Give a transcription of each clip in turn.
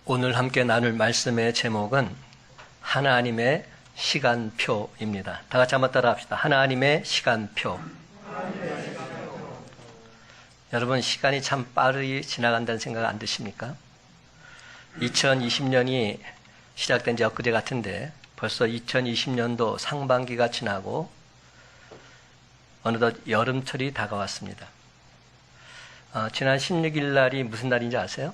오늘 함께 나눌 말씀의 제목은 하나님의 시간표입니다. 다 같이 한번 따라 합시다. 하나님의 시간표. 여러분, 시간이 참 빠르게 지나간다는 생각 안 드십니까? 2020년이 시작된 지 엊그제 같은데 벌써 2020년도 상반기가 지나고 어느덧 여름철이 다가왔습니다. 지난 16일 날이 무슨 날인지 아세요?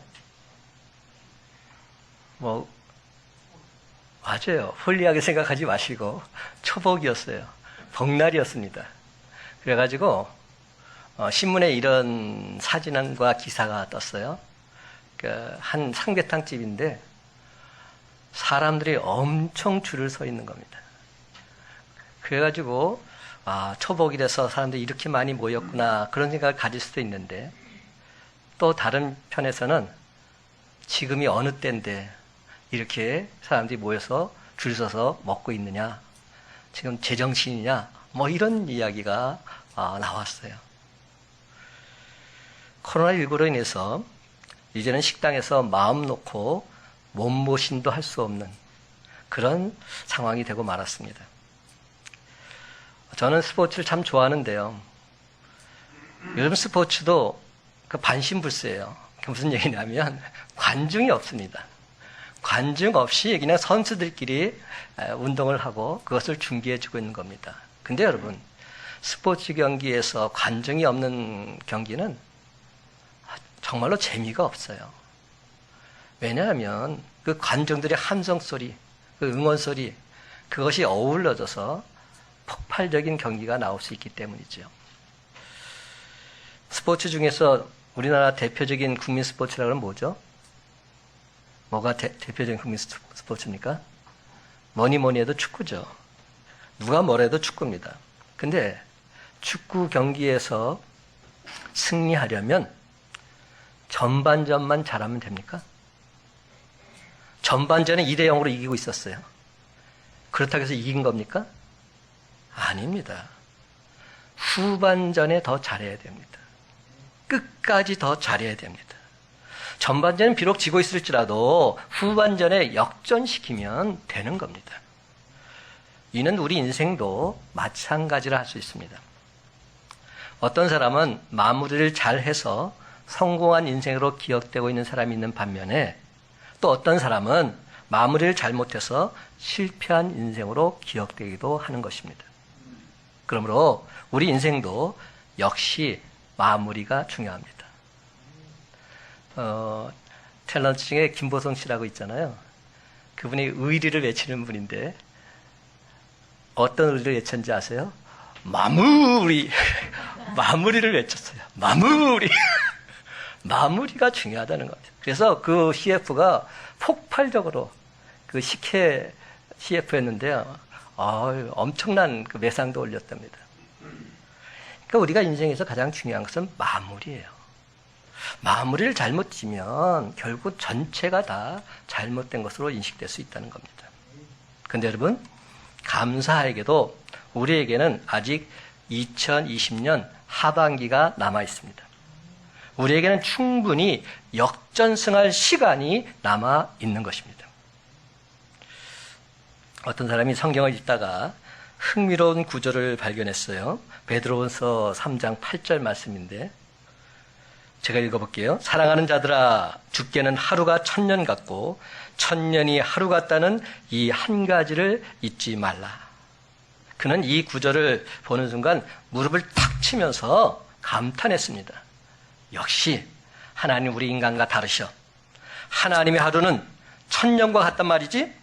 맞아요. 홀리하게 생각하지 마시고 초복이었어요. 복날이었습니다. 그래가지고 신문에 이런 사진과 기사가 떴어요. 한 삼계탕 집인데 사람들이 엄청 줄을 서 있는 겁니다. 그래가지고 초복이라서 사람들이 이렇게 많이 모였구나 그런 생각을 가질 수도 있는데, 또 다른 편에서는 지금이 어느 때인데 이렇게 사람들이 모여서 줄 서서 먹고 있느냐, 지금 제정신이냐, 이런 이야기가 나왔어요. 코로나19로 인해서 이제는 식당에서 마음 놓고 몸보신도 할 수 없는 그런 상황이 되고 말았습니다. 저는 스포츠를 참 좋아하는데요. 요즘 스포츠도 반신불수예요. 무슨 얘기냐면 관중이 없습니다. 관중 없이 그냥 선수들끼리 운동을 하고 그것을 중계해주고 있는 겁니다. 근데 여러분, 스포츠 경기에서 관중이 없는 경기는 정말로 재미가 없어요. 왜냐하면 그 관중들의 함성소리, 그 응원소리, 그것이 어우러져서 폭발적인 경기가 나올 수 있기 때문이죠. 스포츠 중에서 우리나라 대표적인 국민 스포츠라는 뭐죠? 뭐가 대표적인 국민 스포츠입니까? 뭐니 해도 축구죠. 누가 뭐래도 축구입니다. 근데 축구 경기에서 승리하려면 전반전만 잘하면 됩니까? 전반전에 2대0으로 이기고 있었어요. 그렇다고 해서 이긴 겁니까? 아닙니다. 후반전에 더 잘해야 됩니다. 끝까지 더 잘해야 됩니다. 전반전은 비록 지고 있을지라도 후반전에 역전시키면 되는 겁니다. 이는 우리 인생도 마찬가지라 할 수 있습니다. 어떤 사람은 마무리를 잘해서 성공한 인생으로 기억되고 있는 사람이 있는 반면에, 또 어떤 사람은 마무리를 잘못해서 실패한 인생으로 기억되기도 하는 것입니다. 그러므로 우리 인생도 역시 마무리가 중요합니다. 탤런트 중에 김보성 씨라고 있잖아요. 그분이 의리를 외치는 분인데 어떤 의리를 외쳤는지 아세요? 마무리! 마무리를 외쳤어요. 마무리! 마무리가 중요하다는 겁니다. 그래서 그 CF가 폭발적으로 그 식혜 CF였는데요. 엄청난 그 매상도 올렸답니다. 그러니까 우리가 인생에서 가장 중요한 것은 마무리예요. 마무리를 잘못 지면 결국 전체가 다 잘못된 것으로 인식될 수 있다는 겁니다. 그런데 여러분, 감사하게도 우리에게는 아직 2020년 하반기가 남아 있습니다. 우리에게는 충분히 역전승할 시간이 남아 있는 것입니다. 어떤 사람이 성경을 읽다가 흥미로운 구절을 발견했어요. 베드로전서 3장 8절 말씀인데 제가 읽어볼게요. 사랑하는 자들아, 주께는 하루가 1000년 같고 1000년이 하루 같다는 이 한 가지를 잊지 말라. 그는 이 구절을 보는 순간 무릎을 탁 치면서 감탄했습니다. 역시 하나님 우리 인간과 다르셔. 하나님의 하루는 1000년과 같단 말이지?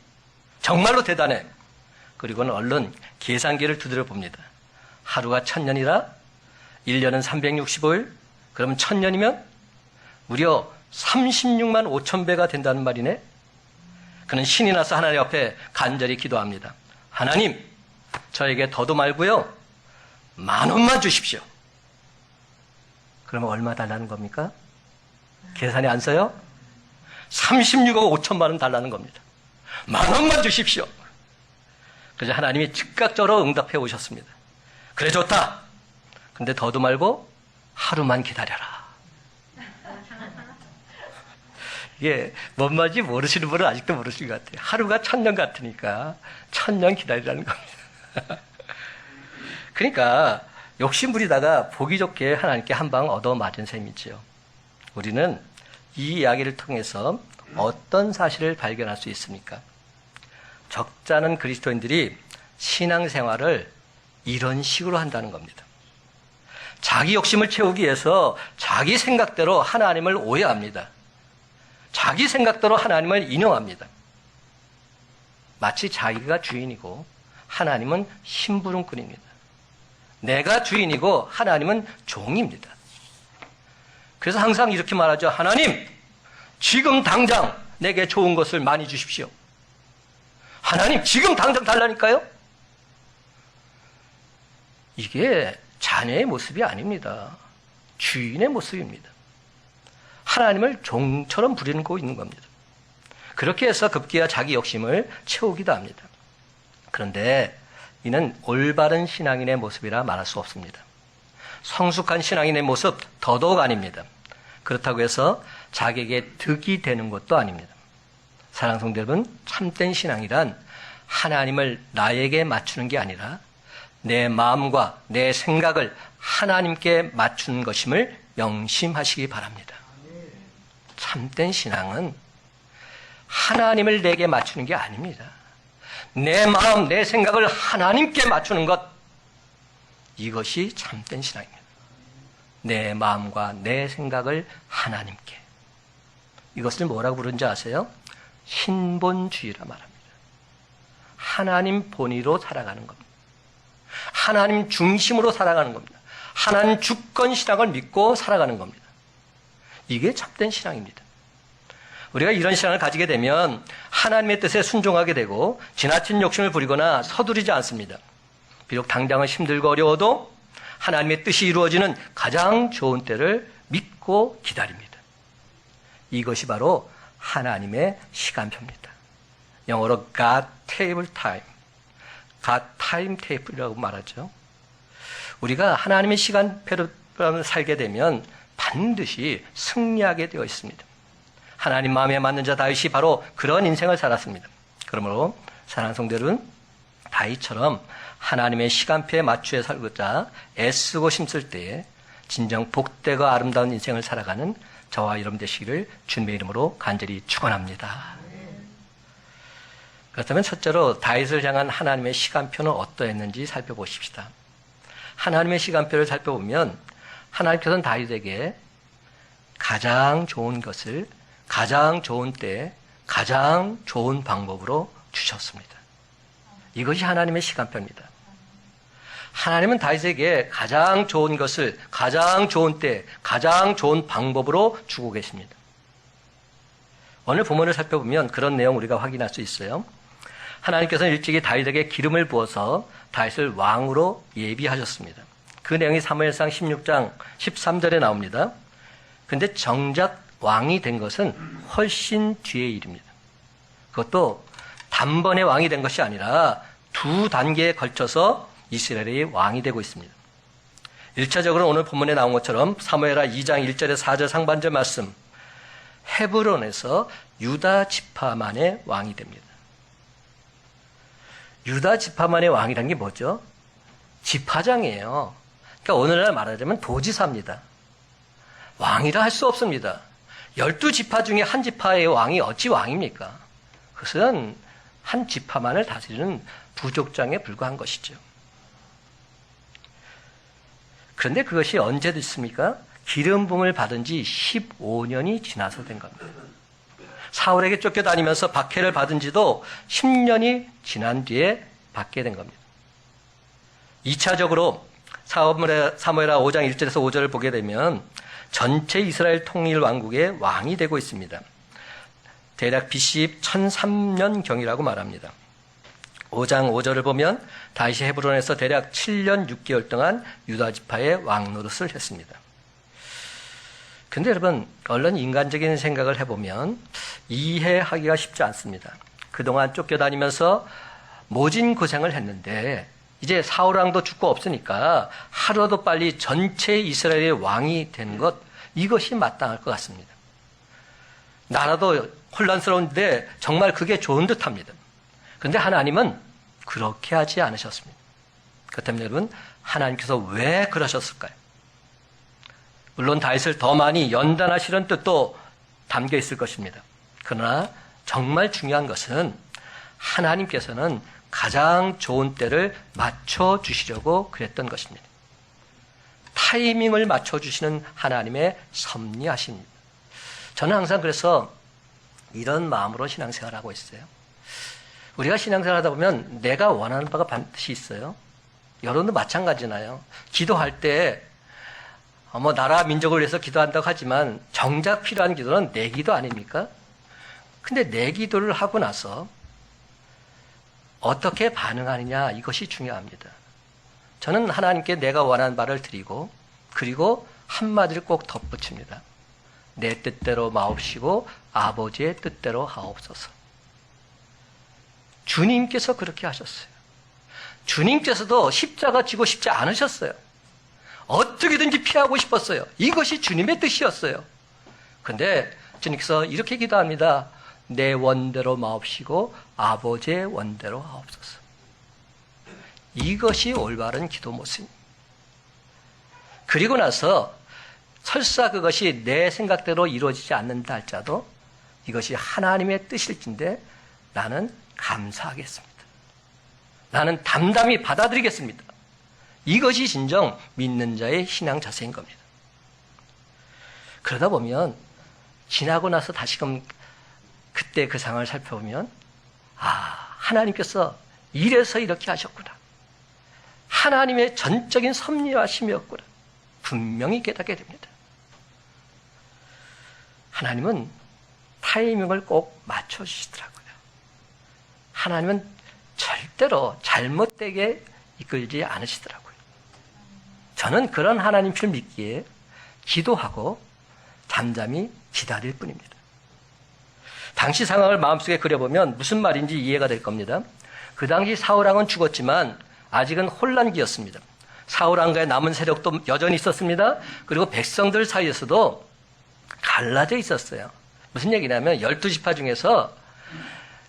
정말로 대단해. 그리고는 얼른 계산기를 두드려 봅니다. 하루가 1000년이라 1년은 365일, 그러면 1000년이면 무려 36만 5천 배가 된다는 말이네. 그는 신이 나서 하나님 앞에 간절히 기도합니다. 하나님, 저에게 더도 말고요 10,000원만 주십시오. 그러면 얼마 달라는 겁니까? 계산이 안 써요? 36억 5천만 원 달라는 겁니다. 10,000원만 주십시오. 그래서 하나님이 즉각적으로 응답해 오셨습니다. 그래, 좋다. 근데 더도 말고 하루만 기다려라. 이게 뭔 말인지 모르시는 분은 아직도 모르시는 것 같아요. 하루가 1000년 같으니까 1000년 기다리라는 겁니다. 그러니까 욕심 부리다가 보기 좋게 하나님께 한 방 얻어맞은 셈이지요. 우리는 이 이야기를 통해서 어떤 사실을 발견할 수 있습니까? 적잖은 그리스도인들이 신앙생활을 이런 식으로 한다는 겁니다. 자기 욕심을 채우기 위해서 자기 생각대로 하나님을 오해합니다. 자기 생각대로 하나님을 인용합니다. 마치 자기가 주인이고 하나님은 심부름꾼입니다. 내가 주인이고 하나님은 종입니다. 그래서 항상 이렇게 말하죠. 하나님, 지금 당장 내게 좋은 것을 많이 주십시오. 하나님, 지금 당장 달라니까요? 이게 자녀의 모습이 아닙니다. 주인의 모습입니다. 하나님을 종처럼 부리고 있는 겁니다. 그렇게 해서 급기야 자기 욕심을 채우기도 합니다. 그런데 이는 올바른 신앙인의 모습이라 말할 수 없습니다. 성숙한 신앙인의 모습 더더욱 아닙니다. 그렇다고 해서 자기에게 득이 되는 것도 아닙니다. 사랑하는 성도 여러분, 참된 신앙이란 하나님을 나에게 맞추는 게 아니라 내 마음과 내 생각을 하나님께 맞추는 것임을 명심하시기 바랍니다. 참된 신앙은 하나님을 내게 맞추는 게 아닙니다. 내 마음, 내 생각을 하나님께 맞추는 것, 이것이 참된 신앙입니다. 내 마음과 내 생각을 하나님께. 이것을 뭐라고 부르는지 아세요? 신본주의라 말합니다. 하나님 본위로 살아가는 겁니다. 하나님 중심으로 살아가는 겁니다. 하나님 주권 신앙을 믿고 살아가는 겁니다. 이게 참된 신앙입니다. 우리가 이런 신앙을 가지게 되면 하나님의 뜻에 순종하게 되고 지나친 욕심을 부리거나 서두르지 않습니다. 비록 당장은 힘들고 어려워도 하나님의 뜻이 이루어지는 가장 좋은 때를 믿고 기다립니다. 이것이 바로 하나님의 시간표입니다. 영어로 God table time, God time table이라고 말하죠. 우리가 하나님의 시간표로 살게 되면 반드시 승리하게 되어 있습니다. 하나님 마음에 맞는 자 다윗이 바로 그런 인생을 살았습니다. 그러므로 사랑하는 성도 여러분, 다윗처럼 하나님의 시간표에 맞추어 살고자 애쓰고 힘쓸 때에 진정 복되고 아름다운 인생을 살아가는 저와 여러분 되시기를 주님의 이름으로 간절히 축원합니다. 그렇다면 첫째로 다윗을 향한 하나님의 시간표는 어떠했는지 살펴보십시다. 하나님의 시간표를 살펴보면 하나님께서는 다윗에게 가장 좋은 것을 가장 좋은 때에 가장 좋은 방법으로 주셨습니다. 이것이 하나님의 시간표입니다. 하나님은 다윗에게 가장 좋은 것을 가장 좋은 때 가장 좋은 방법으로 주고 계십니다. 오늘 본문을 살펴보면 그런 내용 우리가 확인할 수 있어요. 하나님께서는 일찍이 다윗에게 기름을 부어서 다윗을 왕으로 예비하셨습니다. 그 내용이 사무엘상 16장 13절에 나옵니다. 그런데 정작 왕이 된 것은 훨씬 뒤의 일입니다. 그것도 단번에 왕이 된 것이 아니라 두 단계에 걸쳐서 이스라엘이 왕이 되고 있습니다. 1차적으로 오늘 본문에 나온 것처럼 사무엘하 2장 1절에 4절 상반절 말씀, 헤브론에서 유다 지파만의 왕이 됩니다. 유다 지파만의 왕이라는 게 뭐죠? 지파장이에요. 그러니까 오늘날 말하자면 도지사입니다. 왕이라 할 수 없습니다. 12지파 중에 한 지파의 왕이 어찌 왕입니까? 그것은 한 지파만을 다스리는 부족장에 불과한 것이죠. 그런데 그것이 언제 됐습니까? 기름 부음을 받은 지 15년이 지나서 된 겁니다. 사울에게 쫓겨다니면서 박해를 받은 지도 10년이 지난 뒤에 받게 된 겁니다. 2차적으로 사무엘하 5장 1절에서 5절을 보게 되면 전체 이스라엘 통일 왕국의 왕이 되고 있습니다. 대략 BC 1003년경이라고 말합니다. 5장 5절을 보면 다윗이 헤브론에서 대략 7년 6개월 동안 유다 지파의 왕 노릇을 했습니다. 근데 여러분, 얼른 인간적인 생각을 해보면 이해하기가 쉽지 않습니다. 그동안 쫓겨다니면서 모진 고생을 했는데 이제 사울 왕도 죽고 없으니까 하루라도 빨리 전체 이스라엘의 왕이 되는 것, 이것이 마땅할 것 같습니다. 나라도 혼란스러운데 정말 그게 좋은 듯합니다. 그런데 하나님은 그렇게 하지 않으셨습니다. 그렇다면 여러분, 하나님께서 왜 그러셨을까요? 물론 다윗을 더 많이 연단하시는 뜻도 담겨 있을 것입니다. 그러나 정말 중요한 것은 하나님께서는 가장 좋은 때를 맞춰주시려고 그랬던 것입니다. 타이밍을 맞춰주시는 하나님의 섭리하십니다. 저는 항상 그래서 이런 마음으로 신앙생활을 하고 있어요. 우리가 신앙생활 하다 보면 내가 원하는 바가 반드시 있어요. 여러분도 마찬가지나요. 기도할 때 나라 민족을 위해서 기도한다고 하지만 정작 필요한 기도는 내 기도 아닙니까? 근데 내 기도를 하고 나서 어떻게 반응하느냐, 이것이 중요합니다. 저는 하나님께 내가 원하는 바를 드리고, 그리고 한마디를 꼭 덧붙입니다. 내 뜻대로 마옵시고 아버지의 뜻대로 하옵소서. 주님께서 그렇게 하셨어요. 주님께서도 십자가 지고 싶지 않으셨어요. 어떻게든지 피하고 싶었어요. 이것이 주님의 뜻이었어요. 그런데 주님께서 이렇게 기도합니다. 내 원대로 마옵시고 아버지의 원대로 하옵소서. 이것이 올바른 기도 모습입니다. 그리고 나서 설사 그것이 내 생각대로 이루어지지 않는다 할지라도 이것이 하나님의 뜻일진데 나는 감사하겠습니다. 나는 담담히 받아들이겠습니다. 이것이 진정 믿는 자의 신앙 자세인 겁니다. 그러다 보면 지나고 나서 다시금 그때 그 상황을 살펴보면 하나님께서 이래서 이렇게 하셨구나. 하나님의 전적인 섭리하심이었구나. 분명히 깨닫게 됩니다. 하나님은 타이밍을 꼭 맞춰주시더라고요. 하나님은 절대로 잘못되게 이끌지 않으시더라고요. 저는 그런 하나님을 믿기에 기도하고 잠잠히 기다릴 뿐입니다. 당시 상황을 마음속에 그려보면 무슨 말인지 이해가 될 겁니다. 그 당시 사울왕은 죽었지만 아직은 혼란기였습니다. 사울왕과의 남은 세력도 여전히 있었습니다. 그리고 백성들 사이에서도 갈라져 있었어요. 무슨 얘기냐면 12지파 중에서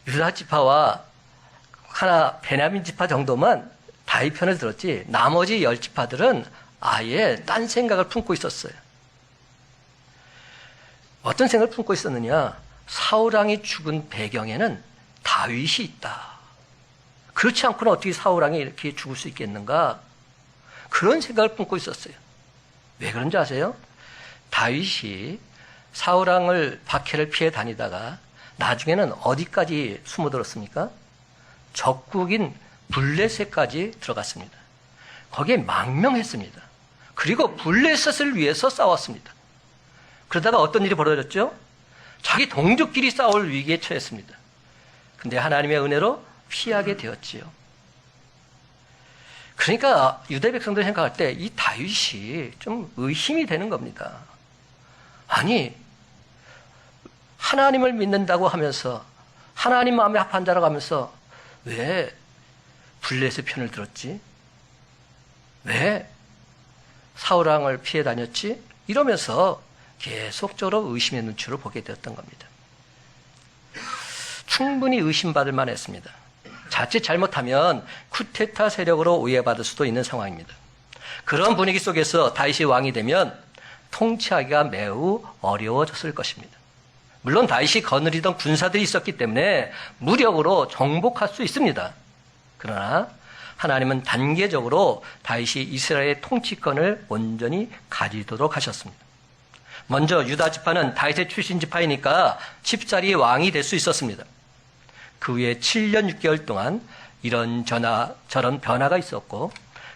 유다 지파와 하나 베냐민 지파 정도만 다윗 편을 들었지 나머지 10지파들은 아예 딴 생각을 품고 있었어요. 어떤 생각을 품고 있었느냐? 사울왕이 죽은 배경에는 다윗이 있다. 그렇지 않고는 어떻게 사울왕이 이렇게 죽을 수 있겠는가? 그런 생각을 품고 있었어요. 왜 그런지 아세요? 다윗이 사울왕을 박해를 피해 다니다가 나중에는 어디까지 숨어들었습니까? 적국인 블레셋까지 들어갔습니다. 거기에 망명했습니다. 그리고 블레셋을 위해서 싸웠습니다. 그러다가 어떤 일이 벌어졌죠? 자기 동족끼리 싸울 위기에 처했습니다. 근데 하나님의 은혜로 피하게 되었지요. 그러니까 유대 백성들이 생각할 때 이 다윗이 좀 의심이 되는 겁니다. 아니, 하나님을 믿는다고 하면서 하나님 마음에 합한 자라고 하면서 왜 블레셋 편을 들었지? 왜 사울왕을 피해 다녔지? 이러면서 계속적으로 의심의 눈초를 보게 되었던 겁니다. 충분히 의심받을 만했습니다. 자칫 잘못하면 쿠데타 세력으로 오해받을 수도 있는 상황입니다. 그런 분위기 속에서 다윗이 왕이 되면 통치하기가 매우 어려워졌을 것입니다. 물론 다윗이 거느리던 군사들이 있었기 때문에 무력으로 정복할 수 있습니다. 그러나 하나님은 단계적으로 다윗이 이스라엘의 통치권을 온전히 가지도록 하셨습니다. 먼저 유다 지파는 다윗의 출신 지파이니까 쉽사리 왕이 될 수 있었습니다. 그 후에 7년 6개월 동안 저런 변화가 있었고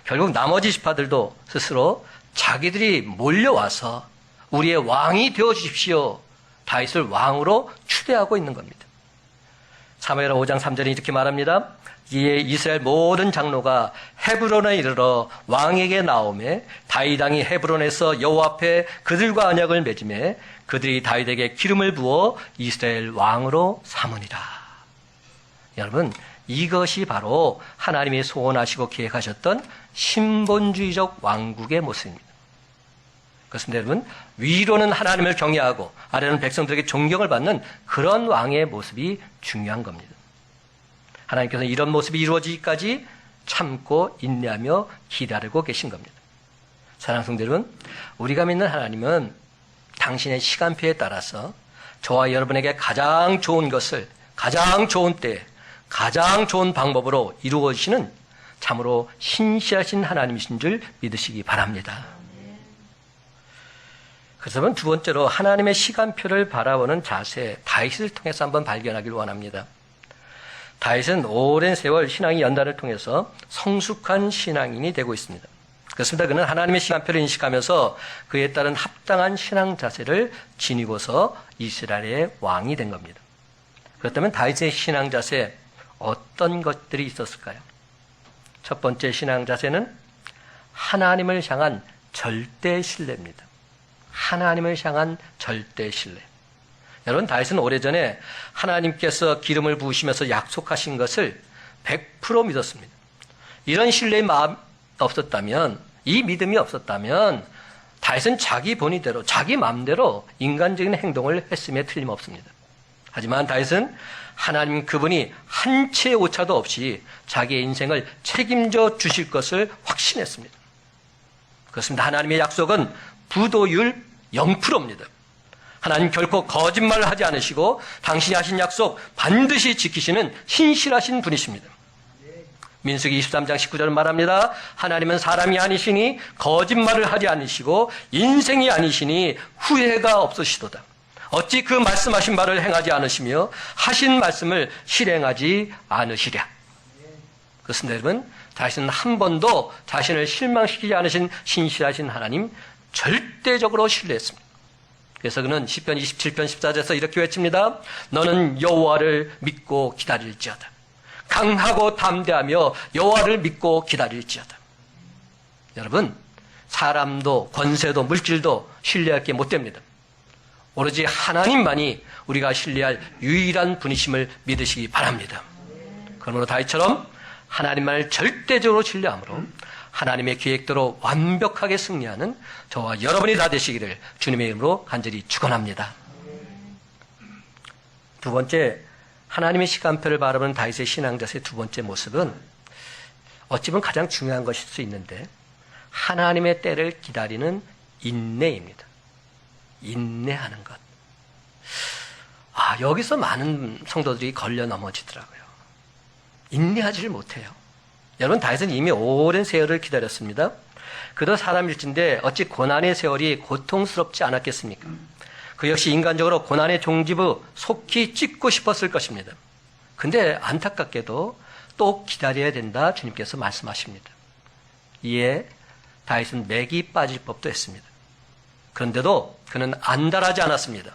결국 나머지 지파들도 스스로 자기들이 몰려와서 우리의 왕이 되어주십시오. 다윗을 왕으로 추대하고 있는 겁니다. 사무엘하 5장 3절에 이렇게 말합니다. 이에 이스라엘 모든 장로가 헤브론에 이르러 왕에게 나오매 다윗 왕이 헤브론에서 여호와 앞에 그들과 언약을 맺음에 그들이 다윗에게 기름을 부어 이스라엘 왕으로 삼으니라. 여러분, 이것이 바로 하나님이 소원하시고 계획하셨던 신본주의적 왕국의 모습입니다. 그렇습니다, 여러분. 위로는 하나님을 경외하고 아래는 백성들에게 존경을 받는 그런 왕의 모습이 중요한 겁니다. 하나님께서는 이런 모습이 이루어지기까지 참고 인내하며 기다리고 계신 겁니다. 사랑하는 성도 여러분, 우리가 믿는 하나님은 당신의 시간표에 따라서 저와 여러분에게 가장 좋은 것을 가장 좋은 때에 가장 좋은 방법으로 이루어지시는 참으로 신실하신 하나님이신 줄 믿으시기 바랍니다. 그래서 두 번째로 하나님의 시간표를 바라보는 자세, 다윗을 통해서 한번 발견하기를 원합니다. 다윗은 오랜 세월 신앙의 연단을 통해서 성숙한 신앙인이 되고 있습니다. 그렇습니다. 그는 하나님의 시간표를 인식하면서 그에 따른 합당한 신앙 자세를 지니고서 이스라엘의 왕이 된 겁니다. 그렇다면 다윗의 신앙 자세 어떤 것들이 있었을까요? 첫 번째 신앙 자세는 하나님을 향한 절대 신뢰입니다. 하나님을 향한 절대 신뢰. 여러분, 다윗은 오래전에 하나님께서 기름을 부으시면서 약속하신 것을 100% 믿었습니다. 이런 신뢰의 마음 없었다면, 이 믿음이 없었다면 다윗은 자기 본의대로 자기 마음대로 인간적인 행동을 했음에 틀림없습니다. 하지만 다윗은 하나님 그분이 한 채의 오차도 없이 자기의 인생을 책임져 주실 것을 확신했습니다. 그렇습니다. 하나님의 약속은 부도율 0%입니다. 하나님 결코 거짓말을 하지 않으시고 당신이 하신 약속 반드시 지키시는 신실하신 분이십니다. 민수기 23장 19절은 말합니다. 하나님은 사람이 아니시니 거짓말을 하지 않으시고 인생이 아니시니 후회가 없으시도다. 어찌 그 말씀하신 바를 행하지 않으시며 하신 말씀을 실행하지 않으시랴. 그렇습니다, 여러분. 다윗은 한 번도 자신을 실망시키지 않으신 신실하신 하나님 절대적으로 신뢰했습니다. 그래서 그는 시편 27편 14절에서 이렇게 외칩니다. 너는 여호와를 믿고 기다릴지어다. 강하고 담대하며 여호와를 믿고 기다릴지어다. 여러분, 사람도 권세도 물질도 신뢰할 게 못 됩니다. 오로지 하나님만이 우리가 신뢰할 유일한 분이심을 믿으시기 바랍니다. 그러므로 다윗처럼 하나님만을 절대적으로 신뢰함으로 하나님의 계획대로 완벽하게 승리하는 저와 여러분이 다 되시기를 주님의 이름으로 간절히 축원합니다. 두 번째, 하나님의 시간표를 바라보는 다윗의 신앙자세의 두 번째 모습은 어찌 보면 가장 중요한 것일 수 있는데 하나님의 때를 기다리는 인내입니다. 인내하는 것. 여기서 많은 성도들이 걸려 넘어지더라고요. 인내하지를 못해요. 여러분, 다윗은 이미 오랜 세월을 기다렸습니다. 그도 사람일진데 어찌 고난의 세월이 고통스럽지 않았겠습니까? 그 역시 인간적으로 고난의 종지부 속히 찍고 싶었을 것입니다. 근데 안타깝게도 또 기다려야 된다 주님께서 말씀하십니다. 이에 다윗은 맥이 빠질 법도 했습니다. 그런데도 그는 안달하지 않았습니다.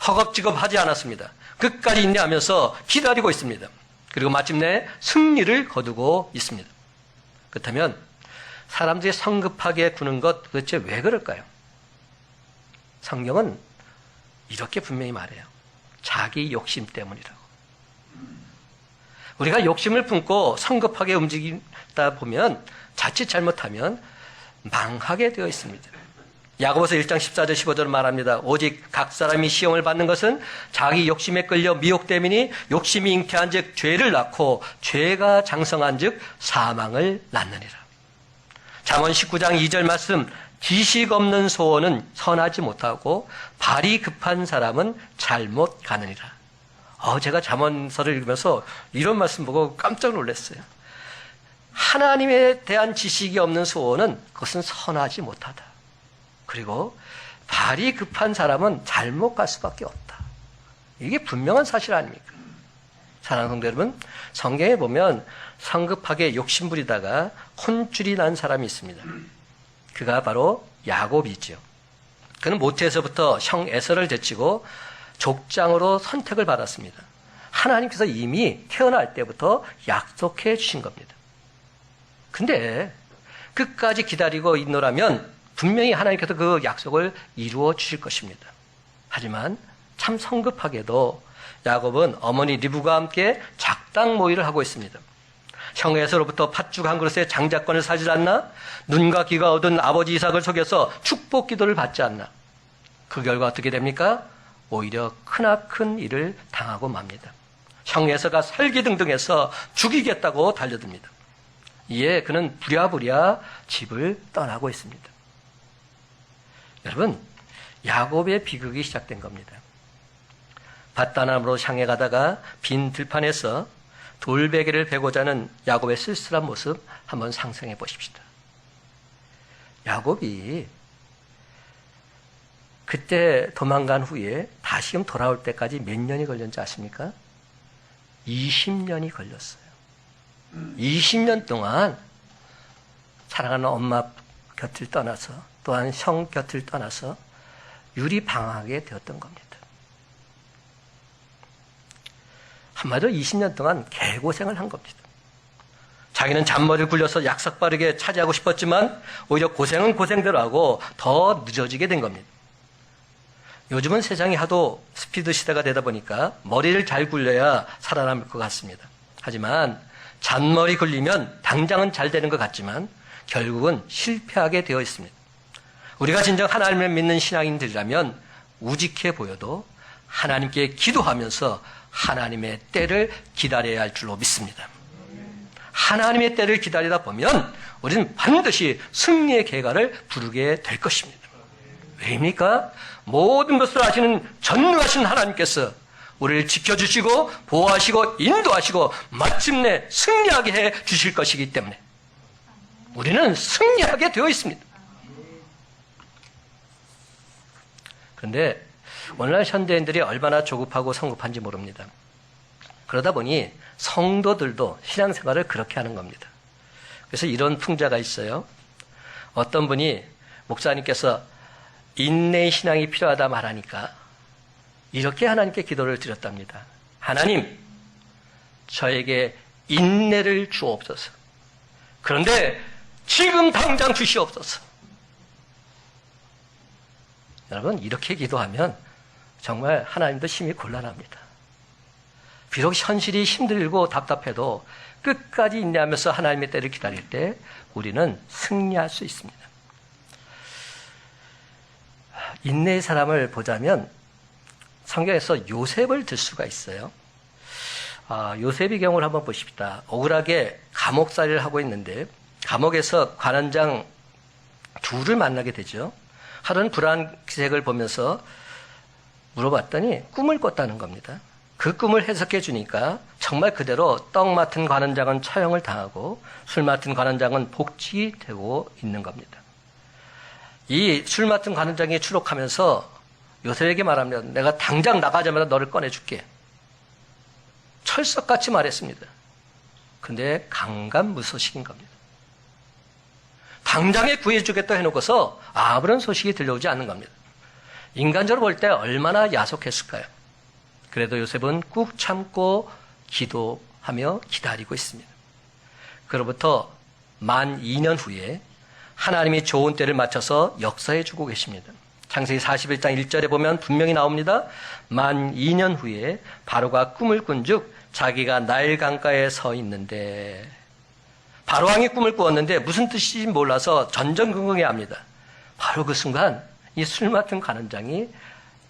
허겁지겁하지 않았습니다. 끝까지 인내하면서 기다리고 있습니다. 그리고 마침내 승리를 거두고 있습니다. 그렇다면 사람들이 성급하게 구는 것 도대체 왜 그럴까요? 성경은 이렇게 분명히 말해요. 자기 욕심 때문이라고. 우리가 욕심을 품고 성급하게 움직이다 보면 자칫 잘못하면 망하게 되어 있습니다. 야고보서 1장 14절 15절은 말합니다. 오직 각 사람이 시험을 받는 것은 자기 욕심에 끌려 미혹됨이니 욕심이 잉태한 즉 죄를 낳고 죄가 장성한 즉 사망을 낳느니라. 잠언 19장 2절 말씀, 지식 없는 소원은 선하지 못하고 발이 급한 사람은 잘못 가느니라. 제가 잠언서를 읽으면서 이런 말씀 보고 깜짝 놀랐어요. 하나님에 대한 지식이 없는 소원은 그것은 선하지 못하다. 그리고 발이 급한 사람은 잘못 갈 수밖에 없다. 이게 분명한 사실 아닙니까? 사랑하는 성도 여러분, 성경에 보면 성급하게 욕심부리다가 혼쭐이 난 사람이 있습니다. 그가 바로 야곱이죠. 그는 모태에서부터 형 에서를 제치고 족장으로 선택을 받았습니다. 하나님께서 이미 태어날 때부터 약속해 주신 겁니다. 근데 끝까지 기다리고 있노라면 분명히 하나님께서 그 약속을 이루어 주실 것입니다. 하지만 참 성급하게도 야곱은 어머니 리브가 함께 작당 모의를 하고 있습니다. 형 에서로부터 팥죽 한 그릇에 장자권을 사지 않나? 눈과 귀가 얻은 아버지 이삭을 속여서 축복 기도를 받지 않나? 그 결과 어떻게 됩니까? 오히려 크나큰 일을 당하고 맙니다. 형 에서가 살기등등해서 죽이겠다고 달려듭니다. 이에 그는 부랴부랴 집을 떠나고 있습니다. 여러분, 야곱의 비극이 시작된 겁니다. 밧단암으로 향해 가다가 빈 들판에서 돌베개를 베고자 하는 야곱의 쓸쓸한 모습 한번 상상해 보십시다. 야곱이 그때 도망간 후에 다시금 돌아올 때까지 몇 년이 걸렸는지 아십니까? 20년이 걸렸어요. 20년 동안 사랑하는 엄마 곁을 떠나서 또한 형 곁을 떠나서 유리방황하게 되었던 겁니다. 한마디로 20년 동안 개고생을 한 겁니다. 자기는 잔머리를 굴려서 약삭빠르게 차지하고 싶었지만 오히려 고생은 고생대로 하고 더 늦어지게 된 겁니다. 요즘은 세상이 하도 스피드 시대가 되다 보니까 머리를 잘 굴려야 살아남을 것 같습니다. 하지만 잔머리 굴리면 당장은 잘 되는 것 같지만 결국은 실패하게 되어 있습니다. 우리가 진정 하나님을 믿는 신앙인들이라면 우직해 보여도 하나님께 기도하면서 하나님의 때를 기다려야 할 줄로 믿습니다. 하나님의 때를 기다리다 보면 우리는 반드시 승리의 계가를 부르게 될 것입니다. 왜입니까? 모든 것을 아시는 전능하신 하나님께서 우리를 지켜주시고 보호하시고 인도하시고 마침내 승리하게 해 주실 것이기 때문에 우리는 승리하게 되어 있습니다. 그런데 오늘날 현대인들이 얼마나 조급하고 성급한지 모릅니다. 그러다 보니 성도들도 신앙생활을 그렇게 하는 겁니다. 그래서 이런 풍자가 있어요. 어떤 분이 목사님께서 인내의 신앙이 필요하다 말하니까 이렇게 하나님께 기도를 드렸답니다. 하나님, 저에게 인내를 주옵소서. 그런데 지금 당장 주시옵소서. 여러분, 이렇게 기도하면 정말 하나님도 심히 곤란합니다. 비록 현실이 힘들고 답답해도 끝까지 인내하면서 하나님의 때를 기다릴 때 우리는 승리할 수 있습니다. 인내의 사람을 보자면 성경에서 요셉을 들 수가 있어요. 요셉의 경우를 한번 보십시다. 억울하게 감옥살이를 하고 있는데 감옥에서 관원장 둘을 만나게 되죠. 하루는 불안 기색을 보면서 물어봤더니 꿈을 꿨다는 겁니다. 그 꿈을 해석해 주니까 정말 그대로 떡 맡은 관원장은 처형을 당하고 술 맡은 관원장은 복직이 되고 있는 겁니다. 이 술 맡은 관원장이 추록하면서 요셉에게 말합니다. 내가 당장 나가자마자 너를 꺼내줄게. 철석같이 말했습니다. 근데 강간무소식인 겁니다. 당장에 구해주겠다 해놓고서 아무런 소식이 들려오지 않는 겁니다. 인간적으로 볼 때 얼마나 야속했을까요? 그래도 요셉은 꾹 참고 기도하며 기다리고 있습니다. 그로부터 만 2년 후에 하나님이 좋은 때를 맞춰서 역사해 주고 계십니다. 창세기 41장 1절에 보면 분명히 나옵니다. 만 2년 후에 바로가 꿈을 꾼즉 자기가 나일 강가에 서 있는데 바로왕이 꿈을 꾸었는데 무슨 뜻인지 몰라서 전전긍긍해합니다. 바로 그 순간 이 술 맡은 관원장이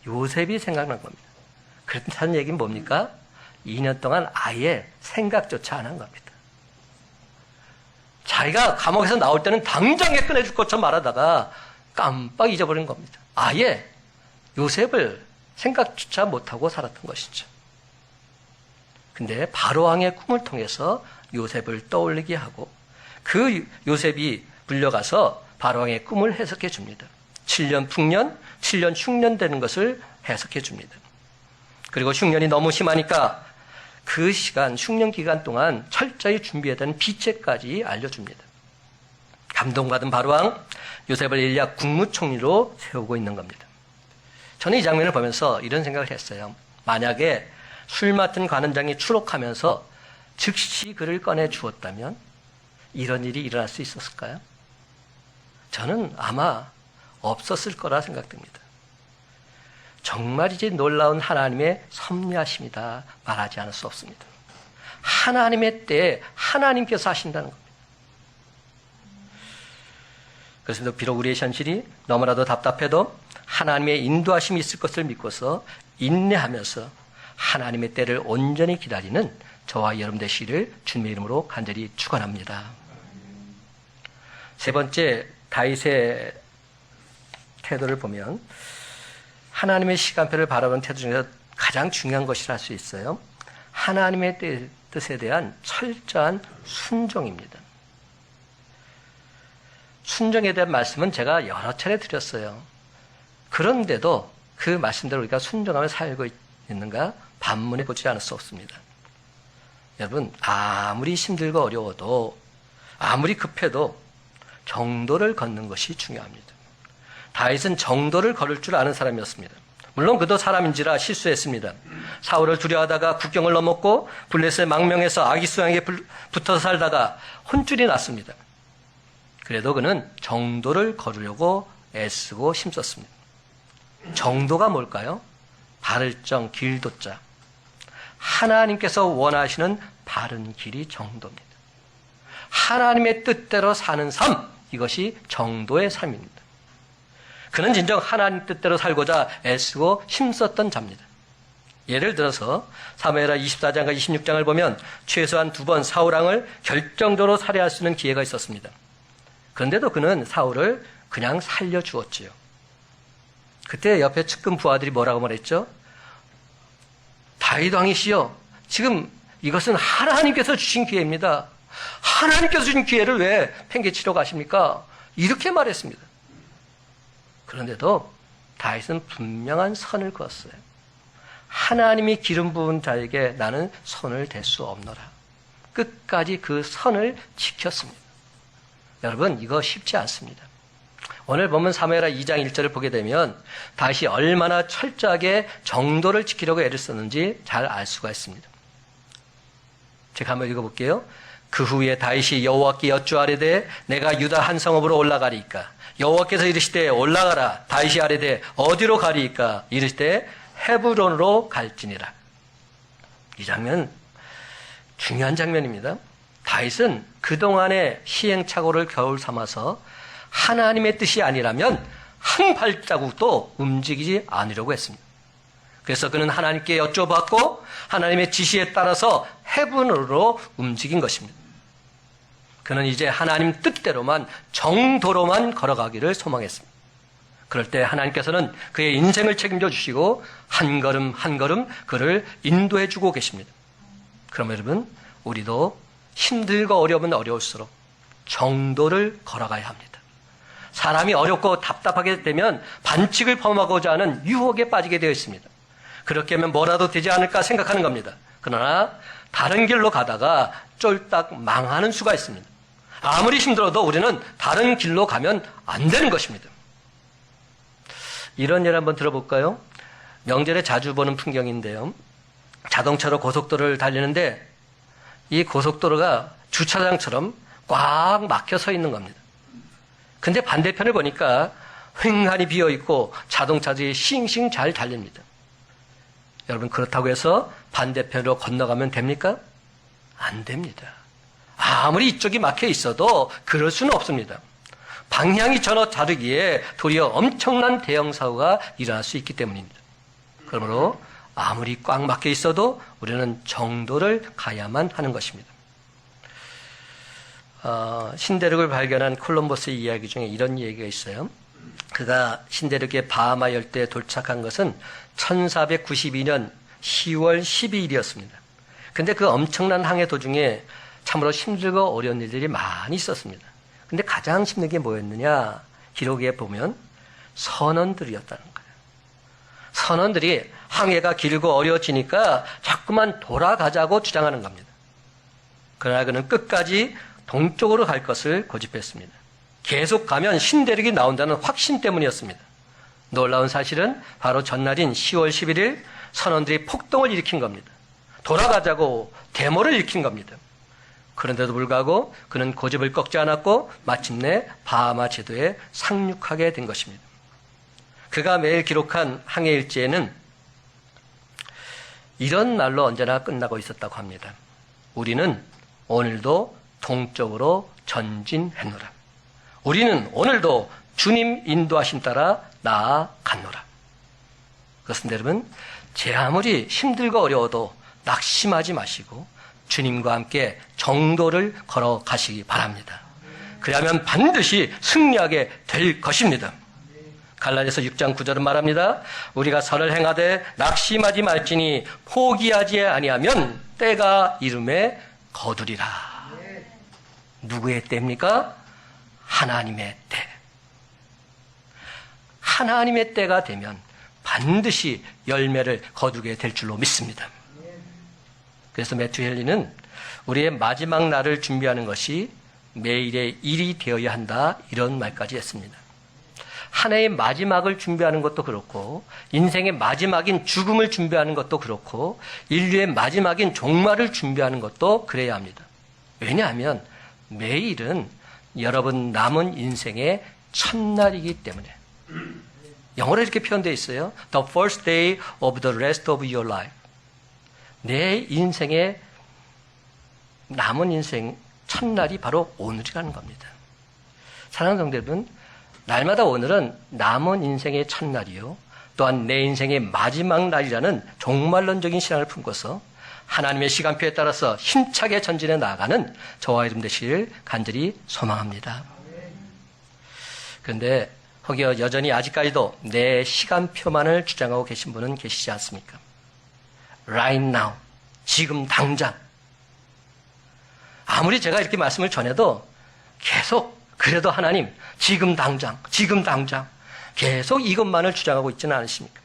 요셉이 생각난 겁니다. 그렇다는 얘기는 뭡니까? 2년 동안 아예 생각조차 안 한 겁니다. 자기가 감옥에서 나올 때는 당장에 꺼내줄 것처럼 말하다가 깜빡 잊어버린 겁니다. 아예 요셉을 생각조차 못하고 살았던 것이죠. 근데 바로왕의 꿈을 통해서 요셉을 떠올리게 하고 그 요셉이 불려가서 바로왕의 꿈을 해석해 줍니다. 7년 풍년, 7년 흉년 되는 것을 해석해 줍니다. 그리고 흉년이 너무 심하니까 그 시간, 흉년 기간 동안 철저히 준비해야 되는 비책까지 알려줍니다. 감동받은 바로왕, 요셉을 일약 국무총리로 세우고 있는 겁니다. 저는 이 장면을 보면서 이런 생각을 했어요. 만약에 술 맡은 관원장이 추록하면서 즉시 그를 꺼내 주었다면 이런 일이 일어날 수 있었을까요? 저는 아마 없었을 거라 생각됩니다. 정말이지 놀라운 하나님의 섭리하심이다 말하지 않을 수 없습니다. 하나님의 때에 하나님께서 하신다는 겁니다. 그래서 비록 우리의 현실이 너무나도 답답해도 하나님의 인도하심이 있을 것을 믿고서 인내하면서 하나님의 때를 온전히 기다리는 저와 여러분 되시기를 주님의 이름으로 간절히 축원합니다. 세 번째, 다윗의 태도를 보면 하나님의 시간표를 바라보는 태도 중에서 가장 중요한 것이라 할 수 있어요. 하나님의 뜻에 대한 철저한 순종입니다. 순종에 대한 말씀은 제가 여러 차례 드렸어요. 그런데도 그 말씀대로 우리가 순종하며 살고 있는가 반문해 보지 않을 수 없습니다. 여러분, 아무리 힘들고 어려워도 아무리 급해도 정도를 걷는 것이 중요합니다. 다윗은 정도를 걸을 줄 아는 사람이었습니다. 물론 그도 사람인지라 실수했습니다. 사울을 두려워하다가 국경을 넘었고 블레셋의 망명에서 아기수양에 붙어 살다가 혼쭐이 났습니다. 그래도 그는 정도를 걸으려고 애쓰고 힘썼습니다. 정도가 뭘까요? 바를정 길도자. 하나님께서 원하시는 바른 길이 정도입니다. 하나님의 뜻대로 사는 삶, 이것이 정도의 삶입니다. 그는 진정 하나님 뜻대로 살고자 애쓰고 힘썼던 자입니다. 예를 들어서 사무엘하 24장과 26장을 보면 최소한 2번 사울왕을 결정적으로 살해할 수 있는 기회가 있었습니다. 그런데도 그는 사울을 그냥 살려주었지요. 그때 옆에 측근 부하들이 뭐라고 말했죠? 다윗 왕이시여, 지금 이것은 하나님께서 주신 기회입니다. 하나님께서 주신 기회를 왜 팽개치러 가십니까? 이렇게 말했습니다. 그런데도 다윗은 분명한 선을 그었어요. 하나님이 기름 부은 자에게 나는 손을 댈 수 없노라. 끝까지 그 선을 지켰습니다. 여러분, 이거 쉽지 않습니다. 오늘 보면 사무엘하 2장 1절을 보게 되면 다윗이 얼마나 철저하게 정도를 지키려고 애를 썼는지 잘 알 수가 있습니다. 제가 한번 읽어볼게요. 그 후에 다윗이 여호와께 여쭈아뢰되 내가 유다 한 성읍으로 올라가리이까? 여호와께서 이르시되 올라가라. 다윗이 아뢰되 어디로 가리이까? 이르시되 헤브론으로 갈지니라. 이 장면 중요한 장면입니다. 다윗은 그동안의 시행착오를 겨울 삼아서 하나님의 뜻이 아니라면 한 발자국도 움직이지 않으려고 했습니다. 그래서 그는 하나님께 여쭤봤고 하나님의 지시에 따라서 헤브론으로 움직인 것입니다. 그는 이제 하나님 뜻대로만 정도로만 걸어가기를 소망했습니다. 그럴 때 하나님께서는 그의 인생을 책임져 주시고 한 걸음 한 걸음 그를 인도해 주고 계십니다. 그럼 여러분, 우리도 힘들고 어려우면 어려울수록 정도를 걸어가야 합니다. 사람이 어렵고 답답하게 되면 반칙을 범하고자 하는 유혹에 빠지게 되어 있습니다. 그렇게 하면 뭐라도 되지 않을까 생각하는 겁니다. 그러나 다른 길로 가다가 쫄딱 망하는 수가 있습니다. 아무리 힘들어도 우리는 다른 길로 가면 안 되는 것입니다. 이런 예를 한번 들어볼까요? 명절에 자주 보는 풍경인데요. 자동차로 고속도로를 달리는데 이 고속도로가 주차장처럼 꽉 막혀 서 있는 겁니다. 근데 반대편을 보니까 횡하니 비어있고 자동차들이 싱싱 잘 달립니다. 여러분, 그렇다고 해서 반대편으로 건너가면 됩니까? 안 됩니다. 아무리 이쪽이 막혀 있어도 그럴 수는 없습니다. 방향이 전혀 다르기에 도리어 엄청난 대형 사고가 일어날 수 있기 때문입니다. 그러므로 아무리 꽉 막혀 있어도 우리는 정도를 가야만 하는 것입니다. 신대륙을 발견한 콜럼버스의 이야기 중에 이런 얘기가 있어요. 그가 신대륙의 바하마 열대에 도착한 것은 1492년 10월 12일이었습니다. 근데 그 엄청난 항해 도중에 참으로 힘들고 어려운 일들이 많이 있었습니다. 근데 가장 힘든 게 뭐였느냐? 기록에 보면 선원들이었다는 거예요. 선원들이 항해가 길고 어려워지니까 자꾸만 돌아가자고 주장하는 겁니다. 그러나 그는 끝까지 동쪽으로 갈 것을 고집했습니다. 계속 가면 신대륙이 나온다는 확신 때문이었습니다. 놀라운 사실은 바로 전날인 10월 11일 선원들이 폭동을 일으킨 겁니다. 돌아가자고 데모를 일으킨 겁니다. 그런데도 불구하고 그는 고집을 꺾지 않았고 마침내 바하마 제도에 상륙하게 된 것입니다. 그가 매일 기록한 항해 일지에는 이런 날로 언제나 끝나고 있었다고 합니다. 우리는 오늘도 동쪽으로 전진했노라. 우리는 오늘도 주님 인도하심 따라 나아갔노라. 그렇습니다, 여러분. 제 아무리 힘들고 어려워도 낙심하지 마시고 주님과 함께 정도를 걸어가시기 바랍니다. 그러면 반드시 승리하게 될 것입니다. 갈라디아서 6장 9절은 말합니다. 우리가 선을 행하되 낙심하지 말지니 포기하지 아니하면 때가 이름에 거두리라. 누구의 때입니까? 하나님의 때. 하나님의 때가 되면 반드시 열매를 거두게 될 줄로 믿습니다. 그래서 매튜 헨리는 우리의 마지막 날을 준비하는 것이 매일의 일이 되어야 한다, 이런 말까지 했습니다. 한 해의 마지막을 준비하는 것도 그렇고, 인생의 마지막인 죽음을 준비하는 것도 그렇고, 인류의 마지막인 종말을 준비하는 것도 그래야 합니다. 왜냐하면 매일은 여러분 남은 인생의 첫날이기 때문에. 영어로 이렇게 표현되어 있어요. The first day of the rest of your life. 내 인생의 남은 인생 첫날이 바로 오늘이라는 겁니다. 사랑하는 성도 여러분, 날마다 오늘은 남은 인생의 첫날이요, 또한 내 인생의 마지막 날이라는 종말론적인 신앙을 품고서 하나님의 시간표에 따라서 힘차게 전진해 나아가는 저와 여러분 되시길 간절히 소망합니다. 그런데 혹여 여전히 아직까지도 내 시간표만을 주장하고 계신 분은 계시지 않습니까? Right now, 지금 당장. 아무리 제가 이렇게 말씀을 전해도 계속 그래도 하나님, 지금 당장 계속 이것만을 주장하고 있지는 않으십니까?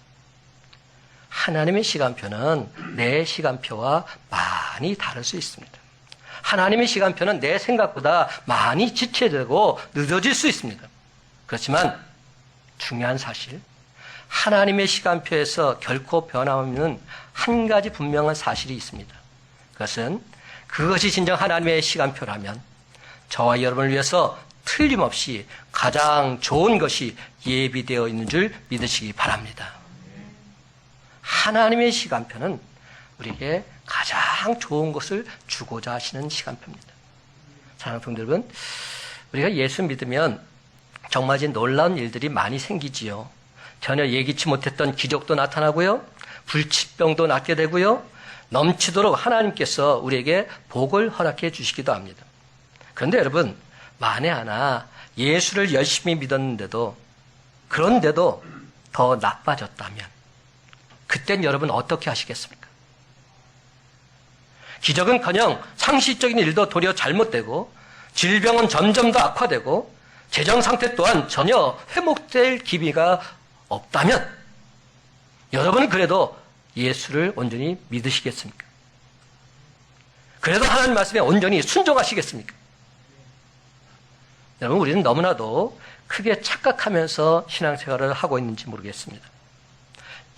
하나님의 시간표는 내 시간표와 많이 다를 수 있습니다. 하나님의 시간표는 내 생각보다 많이 지체되고 늦어질 수 있습니다. 그렇지만 중요한 사실, 하나님의 시간표에서 결코 변함없는 한 가지 분명한 사실이 있습니다. 그것은 그것이 진정 하나님의 시간표라면 저와 여러분을 위해서 틀림없이 가장 좋은 것이 예비되어 있는 줄 믿으시기 바랍니다. 하나님의 시간표는 우리에게 가장 좋은 것을 주고자 하시는 시간표입니다. 사랑하는 성도 여러분, 우리가 예수 믿으면 정말 놀라운 일들이 많이 생기지요. 전혀 예기치 못했던 기적도 나타나고요, 불치병도 낫게 되고요, 넘치도록 하나님께서 우리에게 복을 허락해 주시기도 합니다. 그런데 여러분, 만에 하나 예수를 열심히 믿었는데도, 그런데도 더 나빠졌다면 그땐 여러분 어떻게 하시겠습니까? 기적은커녕 상식적인 일도 도리어 잘못되고, 질병은 점점 더 악화되고, 재정 상태 또한 전혀 회복될 기미가 없다면 여러분은 그래도 예수를 온전히 믿으시겠습니까? 그래도 하나님 말씀에 온전히 순종하시겠습니까? 여러분, 우리는 너무나도 크게 착각하면서 신앙생활을 하고 있는지 모르겠습니다.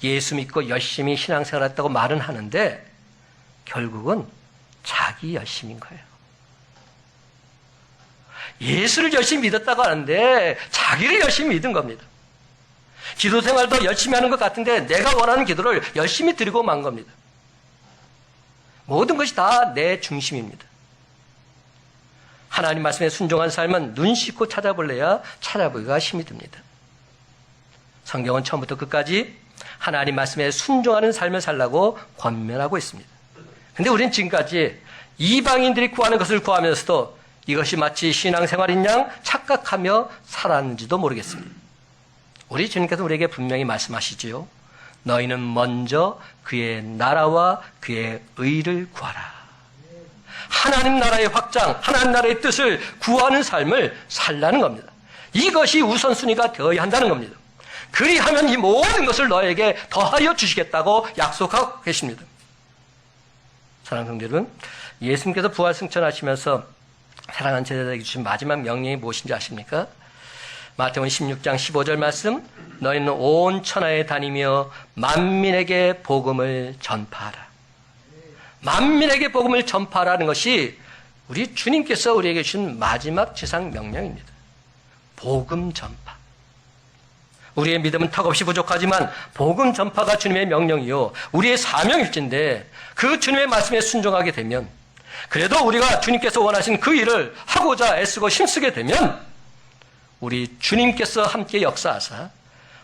예수 믿고 열심히 신앙생활했다고 말은 하는데 결국은 자기 열심인 거예요. 예수를 열심히 믿었다고 하는데 자기를 열심히 믿은 겁니다. 기도 생활도 열심히 하는 것 같은데 내가 원하는 기도를 열심히 드리고 만 겁니다. 모든 것이 다 내 중심입니다. 하나님 말씀에 순종한 삶은 눈 씻고 찾아볼래야 찾아보기가 힘이 듭니다. 성경은 처음부터 끝까지 하나님 말씀에 순종하는 삶을 살라고 권면하고 있습니다. 근데 우리는 지금까지 이방인들이 구하는 것을 구하면서도 이것이 마치 신앙생활인 양 착각하며 살았는지도 모르겠습니다. 우리 주님께서 우리에게 분명히 말씀하시지요. 너희는 먼저 그의 나라와 그의 의를 구하라. 하나님 나라의 확장, 하나님 나라의 뜻을 구하는 삶을 살라는 겁니다. 이것이 우선순위가 되어야 한다는 겁니다. 그리하면 이 모든 것을 너에게 더하여 주시겠다고 약속하고 계십니다. 사랑하는 성도 여러분, 예수님께서 부활승천하시면서 사랑하는 제자들에게 주신 마지막 명령이 무엇인지 아십니까? 마태복음 16장 15절 말씀, 너희는 온 천하에 다니며 만민에게 복음을 전파하라. 만민에게 복음을 전파하라는 것이 우리 주님께서 우리에게 주신 마지막 지상 명령입니다. 복음 전파. 우리의 믿음은 턱없이 부족하지만 복음 전파가 주님의 명령이요, 우리의 사명일진데 그 주님의 말씀에 순종하게 되면 그래도 우리가 주님께서 원하신 그 일을 하고자 애쓰고 힘쓰게 되면 우리 주님께서 함께 역사하사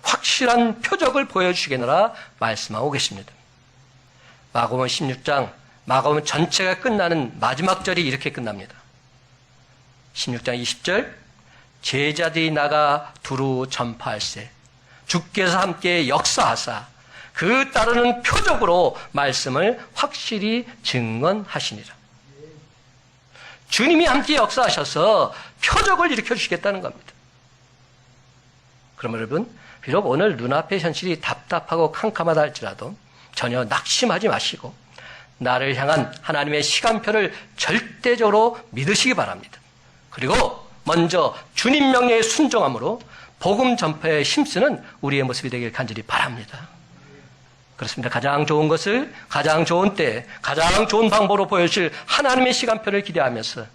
확실한 표적을 보여주시겠노라 말씀하고 계십니다. 마가복음 16장, 마가복음 전체가 끝나는 마지막 절이 이렇게 끝납니다. 16장 20절, 제자들이 나가 두루 전파할세 주께서 함께 역사하사 그 따르는 표적으로 말씀을 확실히 증언하시니라. 주님이 함께 역사하셔서 표적을 일으켜 주시겠다는 겁니다. 그럼 여러분, 비록 오늘 눈앞의 현실이 답답하고 캄캄하다 할지라도 전혀 낙심하지 마시고 나를 향한 하나님의 시간표를 절대적으로 믿으시기 바랍니다. 그리고 먼저 주님 명령에 순종함으로 복음 전파에 힘쓰는 우리의 모습이 되길 간절히 바랍니다. 그렇습니다. 가장 좋은 것을 가장 좋은 때 가장 좋은 방법으로 보여주실 하나님의 시간표를 기대하면서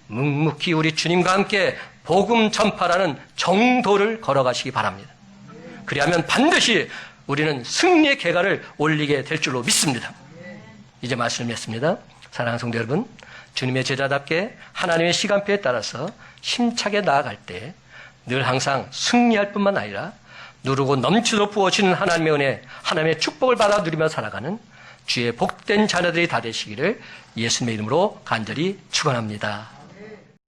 묵묵히 우리 주님과 함께 복음 전파라는 정도를 걸어가시기 바랍니다. 그리하면 반드시 우리는 승리의 계가를 올리게 될 줄로 믿습니다. 이제 말씀을 맺습니다. 사랑하는 성도 여러분, 주님의 제자답게 하나님의 시간표에 따라서 힘차게 나아갈 때 늘 항상 승리할 뿐만 아니라 누르고 넘치도록 부어지는 하나님의 은혜, 하나님의 축복을 받아 누리며 살아가는 주의 복된 자녀들이 다 되시기를 예수님의 이름으로 간절히 축원합니다.